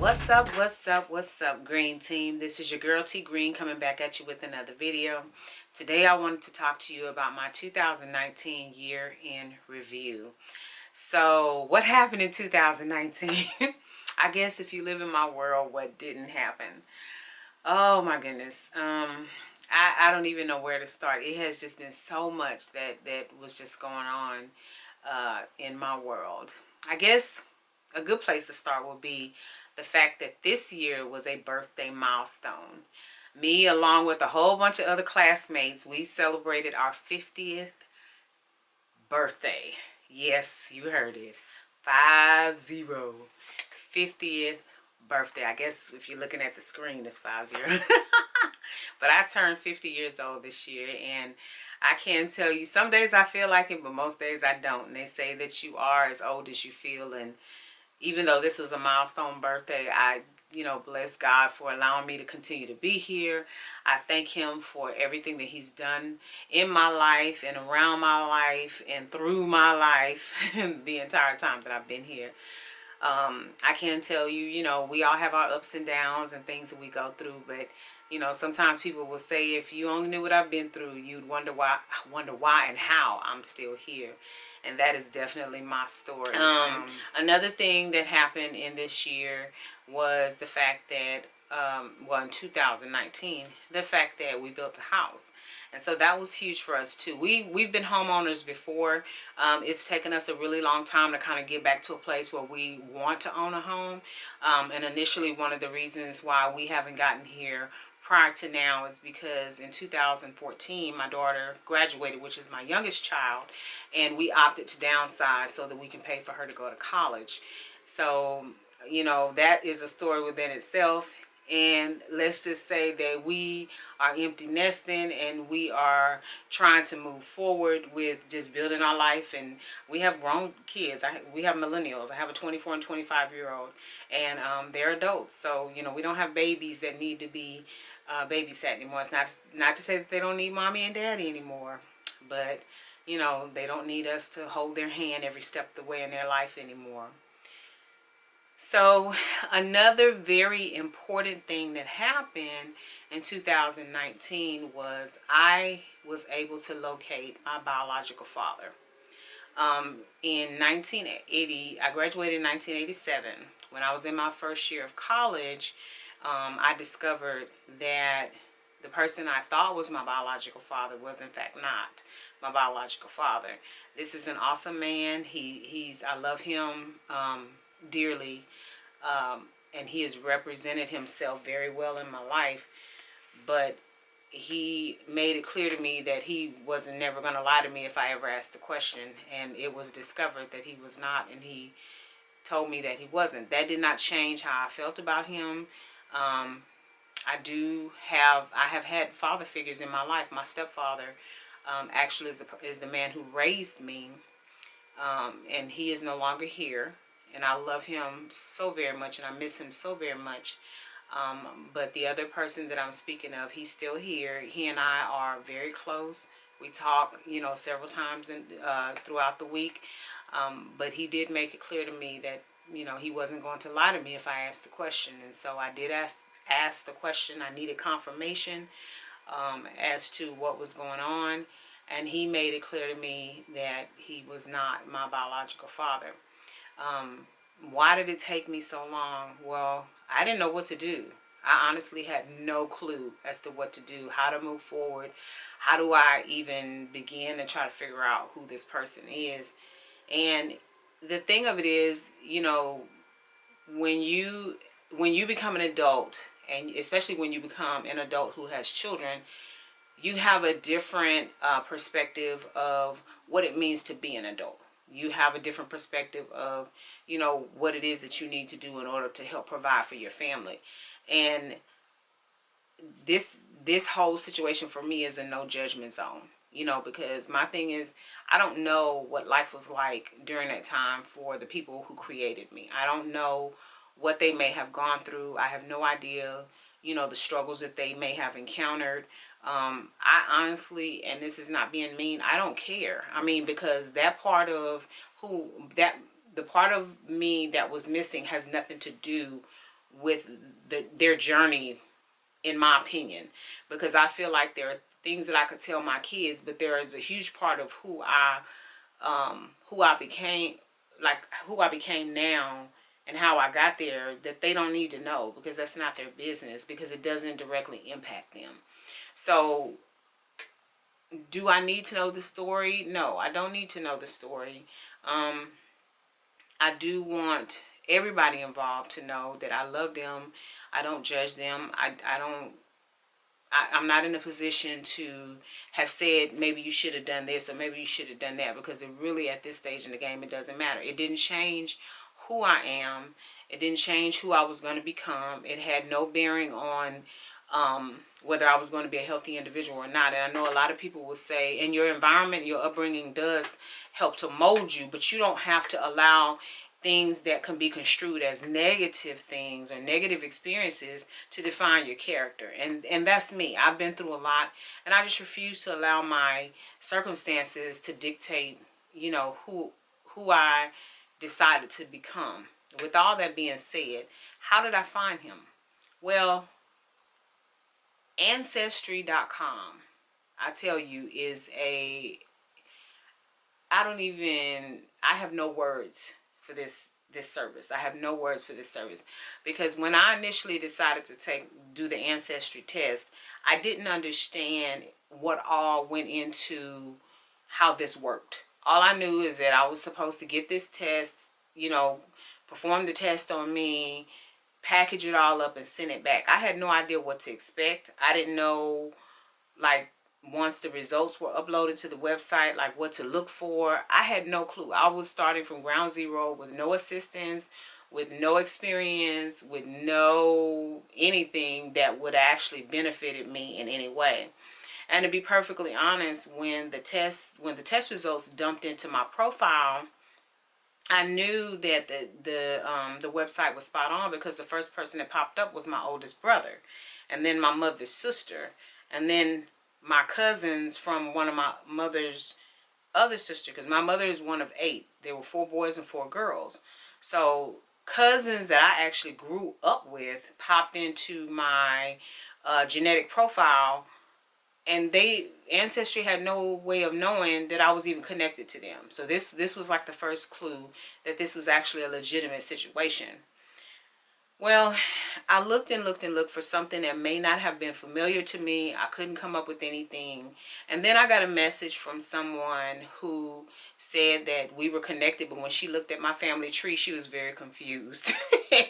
What's up, Green Team? This is your girl T Green coming back at you with another video. Today I wanted to talk to you about my 2019 year in review. So what happened in 2019? I guess if you live in my world, what didn't happen? Oh my goodness. I don't even know where to start. It has just been so much that was just going on in my world. I guess a good place to start would be the fact that this year was a birthday milestone. Me, along with a whole bunch of other classmates, we celebrated our 50th birthday. Yes, you heard it. 50. 50th birthday. I guess if you're looking at the screen, it's 50. But I turned 50 years old this year, and I can tell you, some days I feel like it, but most days I don't. And they say that you are as old as you feel, and even though this was a milestone birthday, I bless God for allowing me to continue to be here. I thank him for everything that he's done in my life and around my life and through my life the entire time that I've been here. I can tell you, we all have our ups and downs and things that we go through, but sometimes people will say, if you only knew what I've been through, you'd wonder why and how I'm still here. And that is definitely my story. Another thing that happened in this year was the fact that well, in 2019, the fact that we built a house. And so that was huge for us too. We've been homeowners before. It's taken us a really long time to kind of get back to a place where we want to own a home. And initially, one of the reasons why we haven't gotten here prior to now is because in 2014 my daughter graduated, which is my youngest child, and we opted to downsize so that we can pay for her to go to college. So that is a story within itself. And let's just say that we are empty nesting and we are trying to move forward with just building our life. And we have grown kids. We have millennials. I have a 24 and 25-year-old, and they're adults. So we don't have babies that need to be babysat anymore. It's not to say that they don't need mommy and daddy anymore, but they don't need us to hold their hand every step of the way in their life anymore. So another very important thing that happened in 2019 was I was able to locate my biological father. In 1980, I graduated in 1987. When I was in my first year of college, I discovered that the person I thought was my biological father was in fact not my biological father. This is an awesome man. I love him dearly, and he has represented himself very well in my life, but he made it clear to me that he wasn't never going to lie to me if I ever asked the question, and it was discovered that he was not, and he told me that he wasn't. That did not change how I felt about him. I have had father figures in my life. My stepfather actually is the man who raised me, and he is no longer here, and I love him so very much, and I miss him so very much. But the other person that I'm speaking of, he's still here. He and I are very close. We talk, several times throughout the week. But he did make it clear to me that, he wasn't going to lie to me if I asked the question. And so I did ask the question. I needed confirmation as to what was going on. And he made it clear to me that he was not my biological father. Why did it take me so long? Well, I didn't know what to do. I honestly had no clue as to what to do, how to move forward. How do I even begin to try to figure out who this person is? And the thing of it is, when you become an adult, and especially when you become an adult who has children, you have a different perspective of what it means to be an adult. You have a different perspective of, what it is that you need to do in order to help provide for your family. And this whole situation for me is a no judgment zone, because my thing is, I don't know what life was like during that time for the people who created me. I don't know what they may have gone through. I have no idea, the struggles that they may have encountered. I honestly, and this is not being mean, I don't care. I mean, because that part of the part of me that was missing has nothing to do with their journey, in my opinion, because I feel like there are things that I could tell my kids, but there is a huge part of who I became, like who I became now and how I got there, that they don't need to know, because that's not their business, because it doesn't directly impact them. So do I need to know the story? No, I don't need to know the story. I do want everybody involved to know that I love them. I don't judge them. I'm not in a position to have said maybe you should have done this or maybe you should have done that, because it really, at this stage in the game, it doesn't matter. It didn't change who I am. It didn't change who I was going to become. It had no bearing on whether I was going to be a healthy individual or not. And I know a lot of people will say, and your environment, your upbringing does help to mold you, but you don't have to allow things that can be construed as negative things or negative experiences to define your character. And that's me. I've been through a lot, and I just refuse to allow my circumstances to dictate, you know, who I decided to become. With all that being said, how did I find him? Well, Ancestry.com, I tell you, is I have no words for this service. I have no words for this service, because when I initially decided to do the ancestry test, I didn't understand what all went into how this worked. All I knew is that I was supposed to get this test, you know, perform the test on me, package it all up and send it back. I had no idea what to expect. I didn't know, like, once the results were uploaded to the website, like what to look for. I had no clue. I was starting from ground zero with no assistance, with no experience, with no anything that would actually benefited me in any way. And to be perfectly honest, when the test results dumped into my profile, I knew that the website was spot on, because the first person that popped up was my oldest brother, and then my mother's sister, and then my cousins from one of my mother's other sister, because my mother is one of 8. There were 4 boys and 4 girls. So cousins that I actually grew up with popped into my genetic profile, and Ancestry had no way of knowing that I was even connected to them. So this was like the first clue that this was actually a legitimate situation. Well, I looked and looked and looked for something that may not have been familiar to me. I couldn't come up with anything. And then I got a message from someone who said that we were connected, but when she looked at my family tree, she was very confused.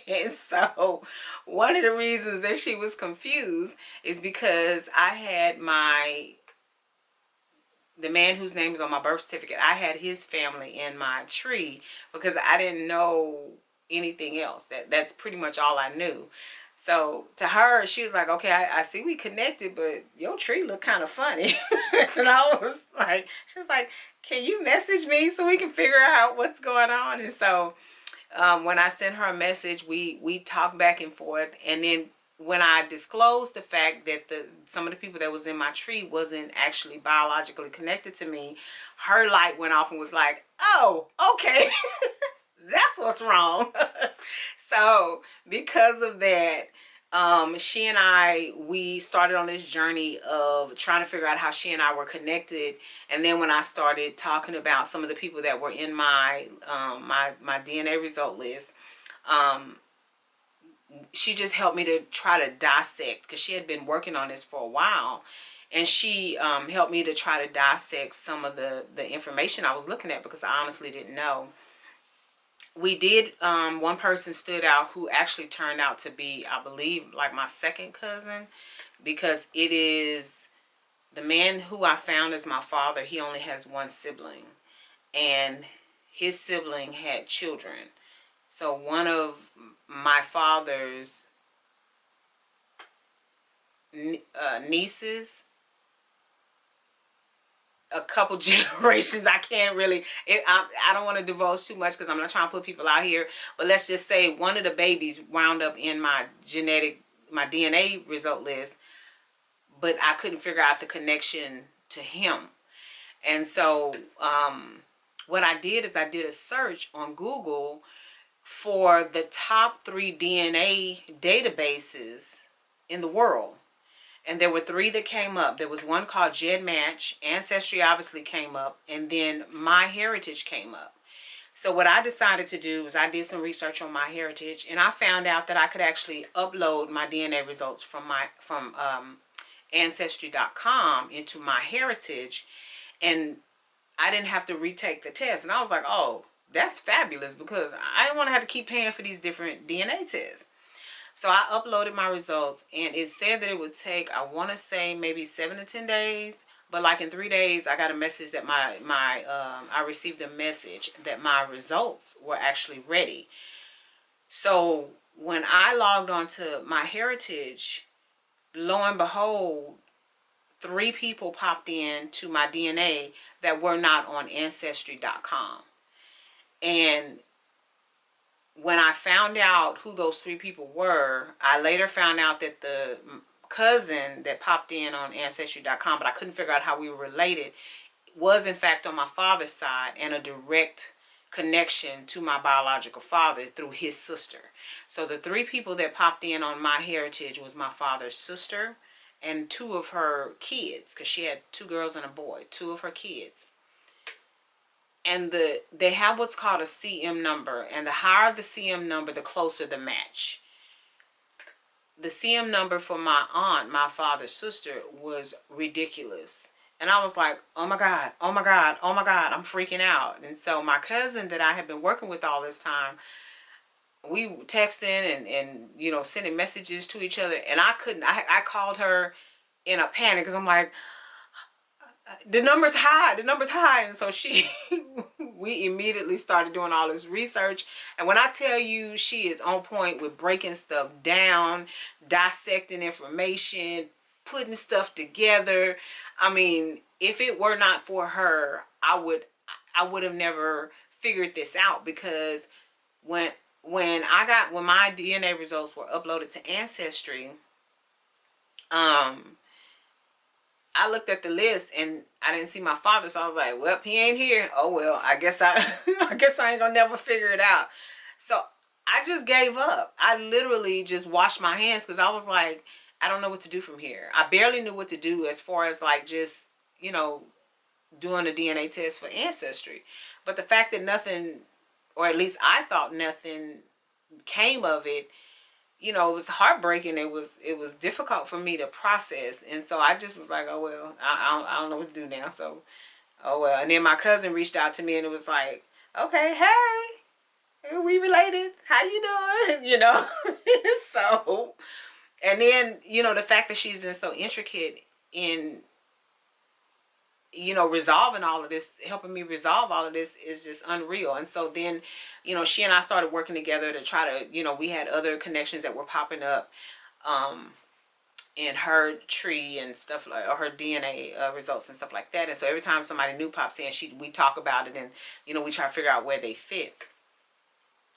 And so one of the reasons that she was confused is because I had the man whose name is on my birth certificate, I had his family in my tree, because I didn't know anything else. That's pretty much all I knew. So to her, she was like, okay, I see we connected, but your tree look kind of funny. And I was like, she was like, can you message me so we can figure out what's going on? And so when I sent her a message, we talked back and forth. And then when I disclosed the fact that some of the people that was in my tree wasn't actually biologically connected to me, her light went off and was like, oh, okay. That's what's wrong. So because of that, she and we started on this journey of trying to figure out how she and I were connected. And then when I started talking about some of the people that were in my my DNA result list, she just helped me to try to dissect, because she had been working on this for a while. And she helped me to try to dissect some of the information I was looking at, because I honestly didn't know. We did, one person stood out who actually turned out to be, I believe, like my second cousin, because it is the man who I found as my father. He only has one sibling, and his sibling had children. So one of my father's nieces, a couple generations, I can't really, I don't want to divulge too much, because I'm not trying to put people out here, but let's just say one of the babies wound up in my DNA result list, but I couldn't figure out the connection to him. And so what I did is I did a search on Google for the top 3 DNA databases in the world. And there were 3 that came up. There was one called GEDmatch, Ancestry obviously came up, and then MyHeritage came up. So what I decided to do is I did some research on MyHeritage, and I found out that I could actually upload my DNA results from Ancestry.com into MyHeritage, and I didn't have to retake the test. And I was like, oh, that's fabulous, because I didn't want to have to keep paying for these different DNA tests. So I uploaded my results, and it said that it would take, I want to say, maybe 7 to 10 days. But like in 3 days, I got a message that I received a message that my results were actually ready. So when I logged on to MyHeritage, lo and behold, 3 people popped in to my DNA that were not on Ancestry.com. And when I found out who those 3 people were, I later found out that the cousin that popped in on Ancestry.com, but I couldn't figure out how we were related, was in fact on my father's side and a direct connection to my biological father through his sister. So the 3 people that popped in on MyHeritage was my father's sister and 2 of her kids, because she had 2 girls and a boy, 2 of her kids. And they have what's called a CM number, and the higher the CM number, the closer the match. The CM number for my aunt, my father's sister, was ridiculous. And I was like, oh my God, oh my God, oh my God, I'm freaking out. And so my cousin that I had been working with all this time, we texting and you know, sending messages to each other. And I called her in a panic, because I'm like, the number's high, the number's high. And so we immediately started doing all this research. And when I tell you, she is on point with breaking stuff down, dissecting information, putting stuff together. I mean, if it were not for her, I would have never figured this out, because when my DNA results were uploaded to Ancestry, I looked at the list and I didn't see my father, so I was like, well, he ain't here. Oh well, I guess I ain't gonna never figure it out. So I just gave up. I literally just washed my hands, because I was like, I don't know what to do from here. I barely knew what to do as far as like just, you know, doing a DNA test for Ancestry. But the fact that nothing, or at least I thought nothing came of it, you know, it was heartbreaking. It was difficult for me to process. And so I just was like, oh well, I don't know what to do now. So oh well. And then my cousin reached out to me, and it was like, okay, hey, we related, how you doing? You know. So, and then, you know, the fact that she's been so intricate in, you know, resolving all of this, helping me resolve all of this, is just unreal. And so then, you know, she and I started working together to try to, you know, we had other connections that were popping up in her tree and stuff, like, or her DNA results and stuff like that. And so every time somebody new pops in, we talk about it, and, you know, we try to figure out where they fit.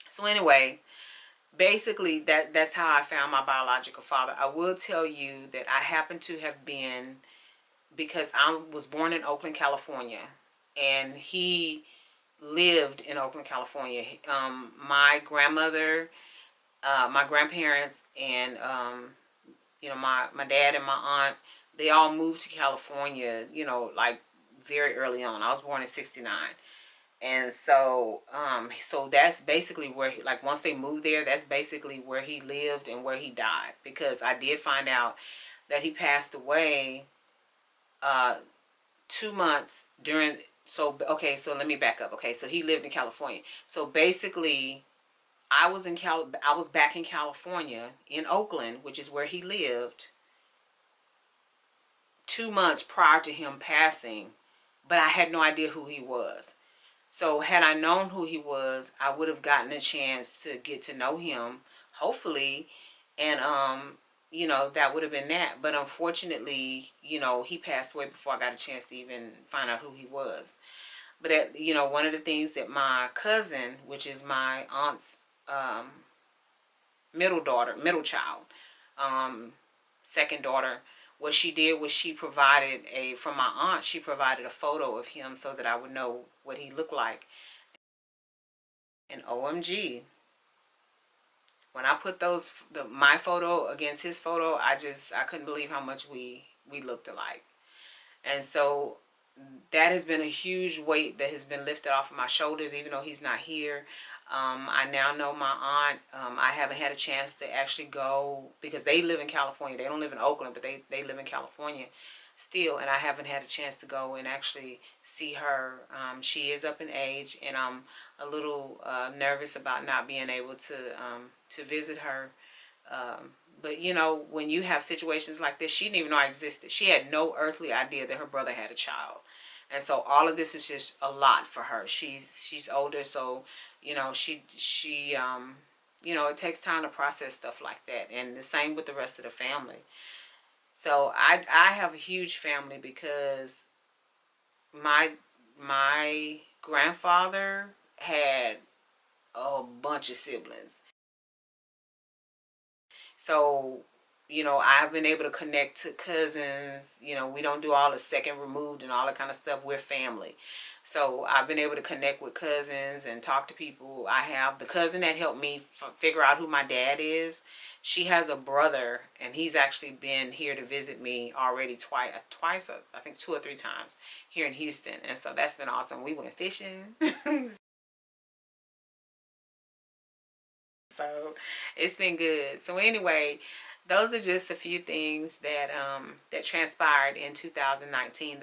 So anyway, basically that's how I found my biological father. I will tell you that I happen to have been, because I was born in Oakland, California, and he lived in Oakland, California. My grandmother, my grandparents, and you know, my dad and my aunt, they all moved to California, you know, like very early on. I was born in '69. And so so that's basically where he, like, once they moved there, that's basically where he lived and where he died, because I did find out that he passed away 2 months during, so okay, so let me back up. Okay, so he lived in California. So basically I was back in California in Oakland, which is where he lived, 2 months prior to him passing, but I had no idea who he was. So had I known who he was, I would have gotten a chance to get to know him, hopefully, and you know, that would have been that. But unfortunately, you know, he passed away before I got a chance to even find out who he was. But you know, one of the things that my cousin, which is my aunt's middle child, second daughter, what she did was she provided from my aunt, she provided a photo of him so that I would know what he looked like. And OMG, when I put my photo against his photo, I couldn't believe how much we looked alike. And so that has been a huge weight that has been lifted off of my shoulders, even though he's not here. I now know my aunt. I haven't had a chance to actually go because they live in California. They don't live in Oakland, but they live in California still, and I haven't had a chance to go and actually see her. She is up in age, and I'm a little nervous about not being able to visit her. But you know, when you have situations like this, she didn't even know I existed. She had no earthly idea that her brother had a child. And so all of this is just a lot for her. She's older, so you know, you know, it takes time to process stuff like that. And the same with the rest of the family. So I have a huge family because my my grandfather had a bunch of siblings. So, you know, I've been able to connect to cousins. You know, we don't do all the second removed and all that kind of stuff. We're family. So I've been able to connect with cousins and talk to people. I have the cousin that helped me figure out who my dad is. She has a brother, and he's actually been here to visit me already twice, I think 2 or 3 times here in Houston. And so that's been awesome. We went fishing. So it's been good. So anyway, those are just a few things that that transpired in 2019.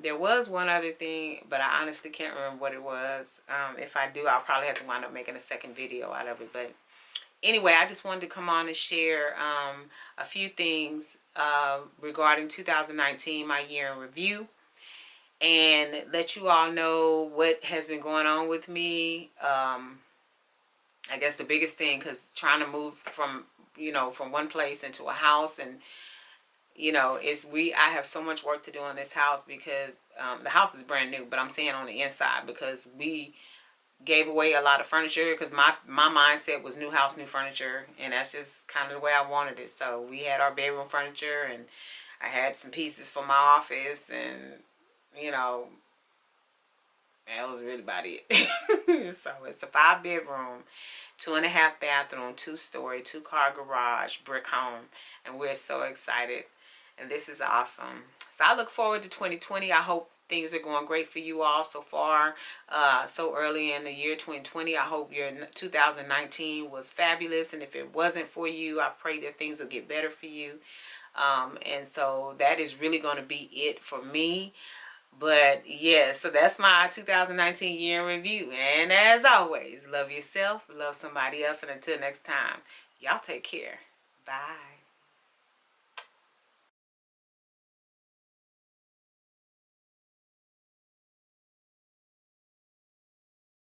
There was one other thing, but I honestly can't remember what it was. If I do, I'll probably have to wind up making a second video out of it. But anyway, I just wanted to come on and share a few things regarding 2019, my year in review, and let you all know what has been going on with me. I guess the biggest thing, because trying to move from, you know, from one place into a house, and you know, I have so much work to do on this house because the house is brand new, but I'm saying on the inside, because we gave away a lot of furniture, because my mindset was new house, new furniture, and that's just kind of the way I wanted it. So we had our bedroom furniture, and I had some pieces for my office, and you know, that was really about it. So it's a 5-bedroom, 2.5 bathroom, 2-story, 2-car garage, brick home, and we're so excited. And this is awesome. So I look forward to 2020. I hope things are going great for you all so far. So early in the year 2020, I hope your 2019 was fabulous. And if it wasn't for you, I pray that things will get better for you. And so that is really going to be it for me. But yeah, so that's my 2019 year in review. And as always, love yourself, love somebody else, and until next time, y'all take care. Bye.